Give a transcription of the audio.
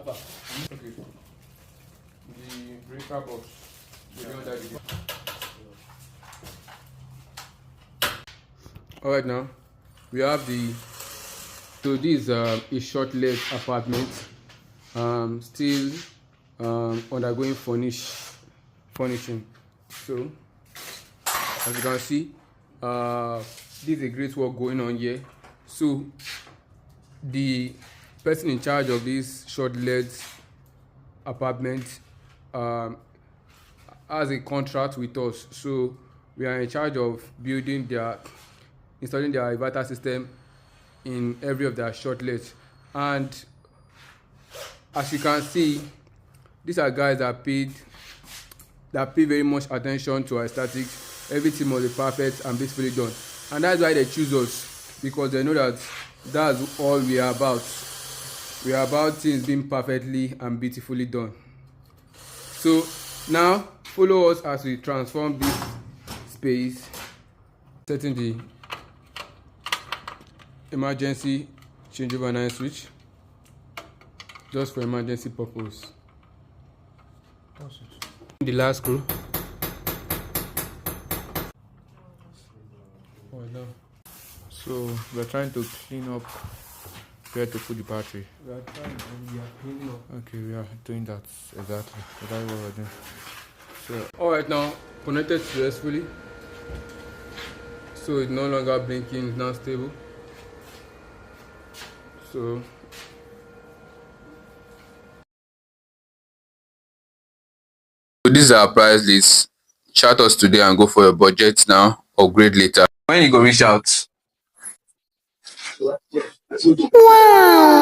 Okay. The breaker box. Alright, now we have so this is a short-let apartment, still undergoing furnishing. So as you can see, this is a great work going on here. So the person in charge of this short-let apartment has a contract with us, so we are in charge of installing their inverter system in every of their short-lets. And as you can see, these are guys that pay very much attention to our statics. Everything must be perfect and beautifully done, and that's why they choose us, because they know that that's all we are about. We are about things being perfectly and beautifully done. So now follow us as we transform this space, setting the emergency changeover 9 switch just for emergency purpose. The last screw. So we're trying to clean up where to put the battery. We are trying and we are cleaning up. Okay, we are doing that exactly. That's what we're doing. So alright, now connected successfully. So it's no longer blinking, it's now stable. So this is our price list. Chat us today and go for your budget now, upgrade later. When you go reach out? Wow.